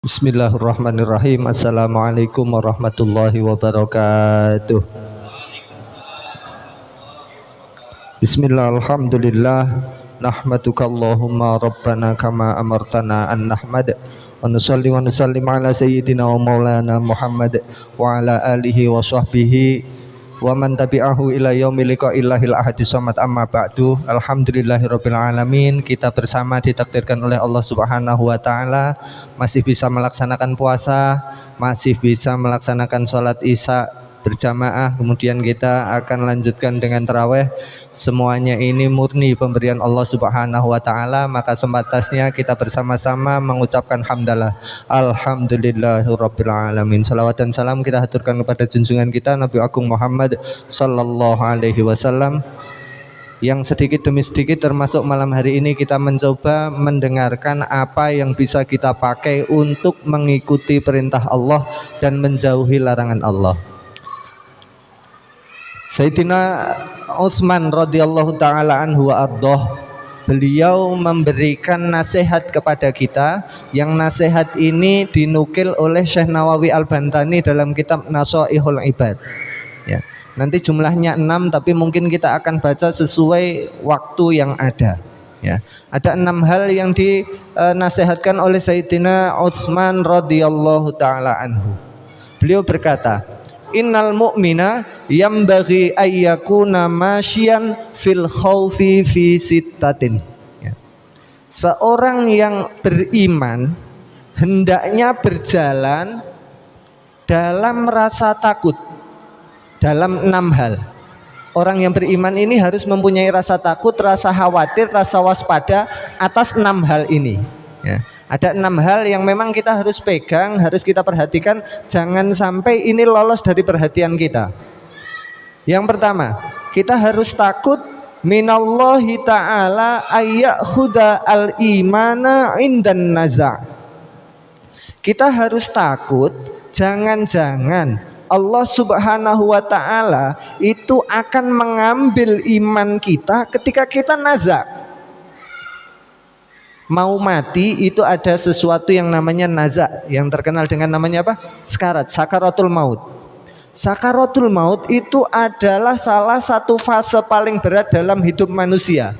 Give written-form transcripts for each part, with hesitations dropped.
Bismillahirrahmanirrahim. Assalamualaikum warahmatullahi wabarakatuh. Bismillah, alhamdulillah. Nahmaduka Allahumma rabbana kama amartana an nahmad wa nusalli wa nusallim ala sayyidina wa maulana Muhammad wa ala alihi wa sahbihi wa man tabi'ahu ila yaumil liqa'illahil ahadi samad, amma ba'du. Alhamdulillahirabbil alamin. Kita bersama ditakdirkan oleh Allah Subhanahu wa taala masih bisa melaksanakan puasa, masih bisa melaksanakan sholat isya berjamaah, kemudian kita akan lanjutkan dengan tarawih. Semuanya ini murni pemberian Allah Subhanahu wa taala, maka sebatasnya kita bersama-sama mengucapkan hamdalah alhamdulillahirabbil alamin. Salawat dan salam kita haturkan kepada junjungan kita Nabi Agung Muhammad sallallahu alaihi wasallam, yang sedikit demi sedikit termasuk malam hari ini kita mencoba mendengarkan apa yang bisa kita pakai untuk mengikuti perintah Allah dan menjauhi larangan Allah. Sayyidina Utsman radhiyallahu taala anhu wa ardhah, beliau memberikan nasihat kepada kita, yang nasihat ini dinukil oleh Syekh Nawawi Al-Bantani dalam kitab Nashaihul Ibad. Ya, nanti jumlahnya 6, tapi mungkin kita akan baca sesuai waktu yang ada. Ya, ada 6 hal yang dinasihatkan oleh Sayyidina Utsman radhiyallahu taala anhu. Beliau berkata, innal mu'mina yambaghi ayyakuna masyian fil khaufi fi sittatin. Ya. Seorang yang beriman hendaknya berjalan dalam rasa takut dalam 6 hal. Orang yang beriman ini harus mempunyai rasa takut, rasa khawatir, rasa waspada atas 6 hal ini. Ya. Ada 6 hal yang memang kita harus pegang, harus kita perhatikan, jangan sampai ini lolos dari perhatian kita. Yang pertama, kita harus takut minallahi ta'ala ayyakhuda al-imana indan naza'. Kita harus takut jangan-jangan Allah Subhanahu wa ta'ala itu akan mengambil iman kita ketika kita naza'. Mau mati itu ada sesuatu yang namanya naza', yang terkenal dengan namanya apa? Sekarat, sakaratul maut. Sakaratul maut itu adalah salah satu fase paling berat dalam hidup manusia.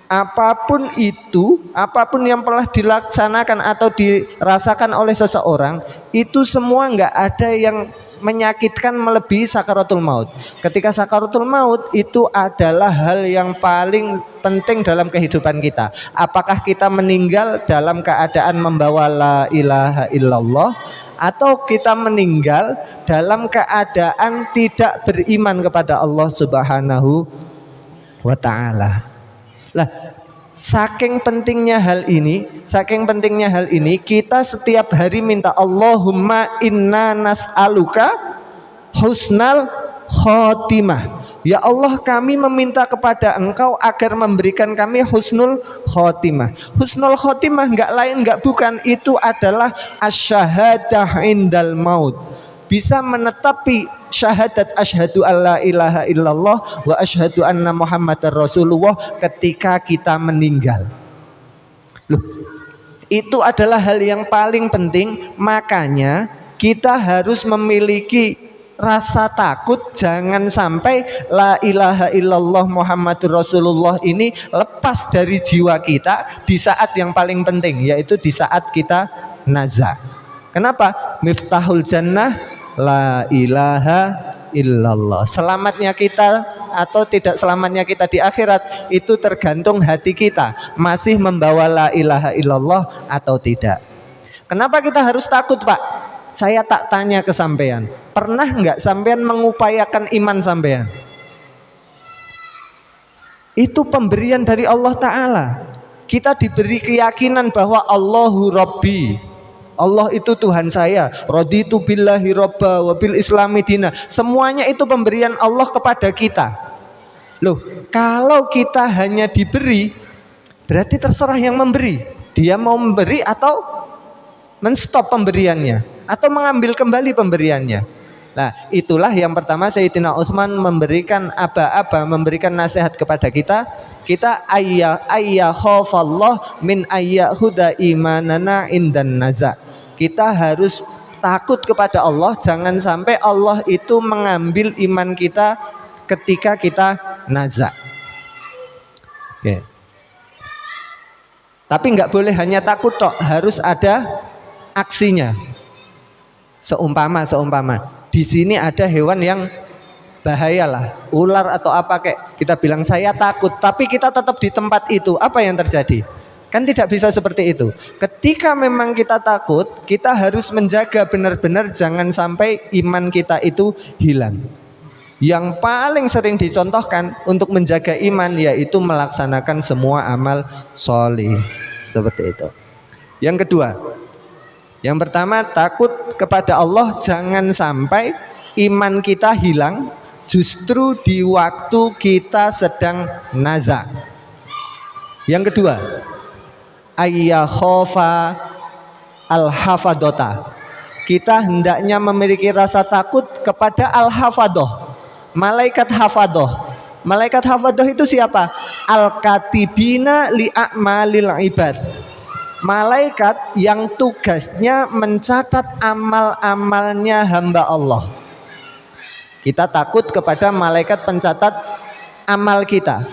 Apapun itu, apapun yang telah dilaksanakan atau dirasakan oleh seseorang, itu semua nggak ada yang menyakitkan melebihi sakaratul maut. Ketika sakaratul maut itu adalah hal yang paling penting dalam kehidupan kita. Apakah kita meninggal dalam keadaan membawa la ilaha illallah, atau kita meninggal dalam keadaan tidak beriman kepada Allah Subhanahu wa ta'ala. Lah, saking pentingnya hal ini, kita setiap hari minta Allahumma inna nas'aluka husnal khotimah. Ya Allah, kami meminta kepada Engkau agar memberikan kami husnul khotimah. Husnul khotimah enggak lain enggak bukan, itu adalah asyahadah indal maut. Bisa menetapi syahadat asyhadu alla ilaha illallah wa asyhadu anna muhammadar rasulullah ketika kita meninggal. Loh, itu adalah hal yang paling penting. Makanya kita harus memiliki rasa takut, jangan sampai la ilaha illallah muhammadur rasulullah ini lepas dari jiwa kita di saat yang paling penting, yaitu di saat kita naza'. Kenapa? Miftahul jannah la ilaha illallah. Selamatnya kita atau tidak selamatnya kita di akhirat itu tergantung hati kita masih membawa la ilaha illallah atau tidak. Kenapa kita harus takut, Pak? Saya tak tanya ke sampean, pernah nggak sampean mengupayakan iman sampean? Itu pemberian dari Allah Ta'ala. Kita diberi keyakinan bahwa Allahu Rabbi, Allah itu Tuhan saya, raditu billahi robba wa bil islami dina. Semuanya itu pemberian Allah kepada kita. Loh, kalau kita hanya diberi, berarti terserah yang memberi. Dia mau memberi atau menstop pemberiannya, atau mengambil kembali pemberiannya. Nah, itulah yang pertama Sayyidina Utsman memberikan memberikan nasihat kepada kita. Kita khafallah min ayyahuda imanana indan naza'. Kita harus takut kepada Allah, jangan sampai Allah itu mengambil iman kita ketika kita naza. Oke. Tapi nggak boleh hanya takut tok, harus ada aksinya. Seumpama di sini ada hewan yang bahaya lah, ular atau apa, kayak kita bilang saya takut, tapi kita tetap di tempat itu, apa yang terjadi? Kan tidak bisa seperti itu. Ketika memang kita takut, kita harus menjaga benar-benar jangan sampai iman kita itu hilang. Yang paling sering dicontohkan untuk menjaga iman yaitu melaksanakan semua amal sholih. Seperti itu. Yang kedua, yang pertama takut kepada Allah, jangan sampai iman kita hilang justru di waktu kita sedang naza. Yang kedua, ayyakhofa al-hafadota. Kita hendaknya memiliki rasa takut kepada al-hafadoh, malaikat hafadoh. Malaikat hafadoh itu siapa? Al-katibina li'a'malil ibad. Malaikat yang tugasnya mencatat amal-amalnya hamba Allah. Kita takut kepada malaikat pencatat amal kita.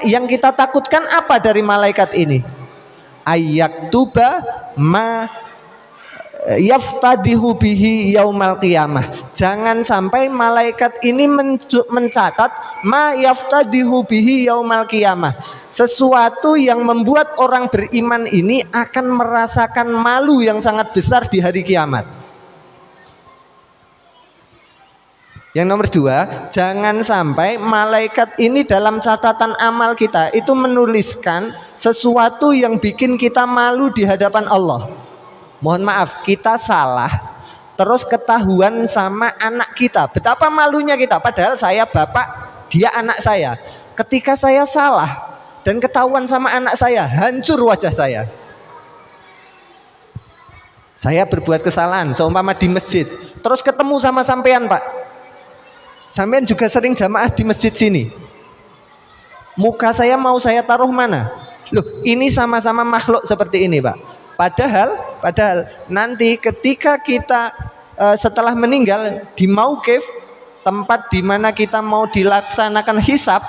Yang kita takutkan apa dari malaikat ini? Ayyaktuba ma yaftadihu bihi yaumal qiyamah. Jangan sampai malaikat ini mencatat ma yaftadihu bihi yaumal qiyamah, sesuatu yang membuat orang beriman ini akan merasakan malu yang sangat besar di hari kiamat. Yang nomor dua, jangan sampai malaikat ini dalam catatan amal kita itu menuliskan sesuatu yang bikin kita malu di hadapan Allah. Mohon maaf, kita salah terus ketahuan sama anak kita, betapa malunya kita. Padahal saya bapak, dia anak saya. Ketika saya salah dan ketahuan sama anak saya, hancur wajah saya. Saya berbuat kesalahan, seumpama di masjid, terus ketemu sama sampean, Pak. Sampean juga sering jamaah di masjid sini. Muka saya mau saya taruh mana? Loh, ini sama-sama makhluk seperti ini, Pak. Padahal nanti ketika kita setelah meninggal di mauqif, tempat di mana kita mau dilaksanakan hisab,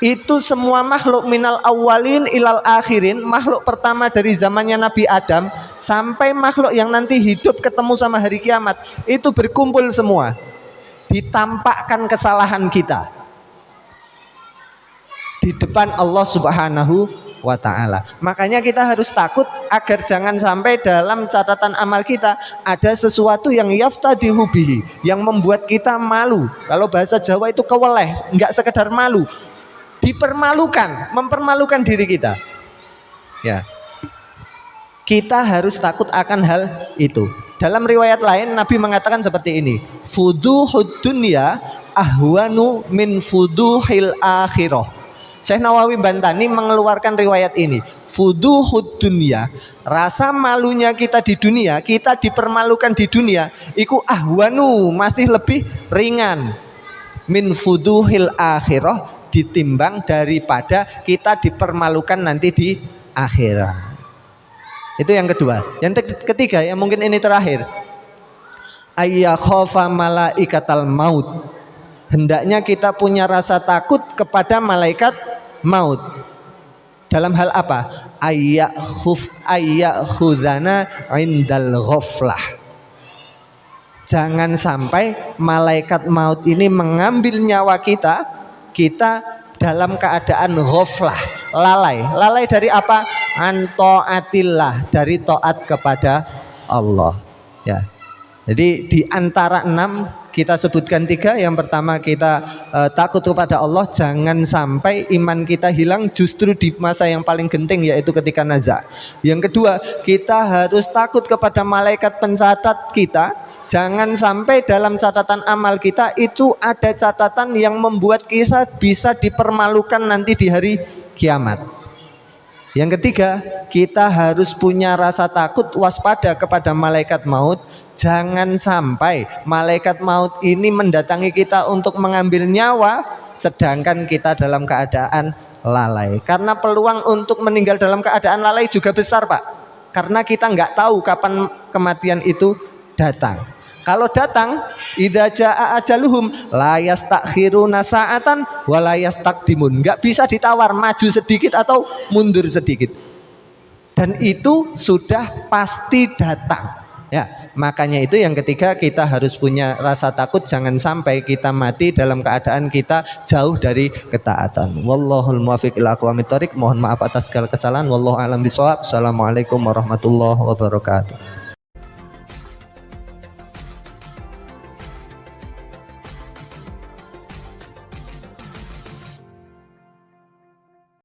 itu semua makhluk minal awalin ilal akhirin, makhluk pertama dari zamannya Nabi Adam sampai makhluk yang nanti hidup ketemu sama hari kiamat, itu berkumpul semua. Ditampakkan kesalahan kita di depan Allah Subhanahu wa ta'ala. Makanya kita harus takut agar jangan sampai dalam catatan amal kita ada sesuatu yang yaftadihu bihi, yang membuat kita malu. Kalau bahasa Jawa itu keweleh, enggak sekedar malu, dipermalukan, mempermalukan diri kita. Ya, kita harus takut akan hal itu. Dalam riwayat lain Nabi mengatakan seperti ini, fuduhud dunya ahwanu min fuduhil akhirah. Syekh Nawawi Bantani mengeluarkan riwayat ini, fuduhud dunya, rasa malunya kita di dunia, kita dipermalukan di dunia, iku ahwanu, masih lebih ringan, min fuduhil akhirah, ditimbang daripada kita dipermalukan nanti di akhirat. Itu yang kedua. Yang ketiga, yang mungkin ini terakhir, ayyakhofa malaikatal maut. Hendaknya kita punya rasa takut kepada malaikat maut. Dalam hal apa? Ayyakhudhana indal ghaflah. Jangan sampai malaikat maut ini mengambil nyawa kita dalam keadaan ghaflah, lalai. Lalai dari apa? Antaatillah, dari taat kepada Allah. Ya. Jadi di antara 6 kita sebutkan 3. Yang pertama kita takut kepada Allah, jangan sampai iman kita hilang justru di masa yang paling genting, yaitu ketika naza. Yang kedua, kita harus takut kepada malaikat pencatat kita. Jangan sampai dalam catatan amal kita itu ada catatan yang membuat kita bisa dipermalukan nanti di hari kiamat. Yang ketiga, kita harus punya rasa takut, waspada kepada malaikat maut. Jangan sampai malaikat maut ini mendatangi kita untuk mengambil nyawa sedangkan kita dalam keadaan lalai. Karena peluang untuk meninggal dalam keadaan lalai juga besar, Pak. karena kita nggak tahu kapan kematian itu datang. Kalau datang, idza jaa ajaluhum la yastakhiruna sa'atan wa la yastaqdimun. Enggak bisa ditawar maju sedikit atau mundur sedikit. Dan itu sudah pasti datang. Ya, makanya itu yang ketiga, kita harus punya rasa takut jangan sampai kita mati dalam keadaan kita jauh dari ketaatan. Wallahul muwaffiq ila aqwamit thoriq. Mohon maaf atas segala kesalahan. Wallahu a'lam bishawab. Assalamualaikum warahmatullahi wabarakatuh.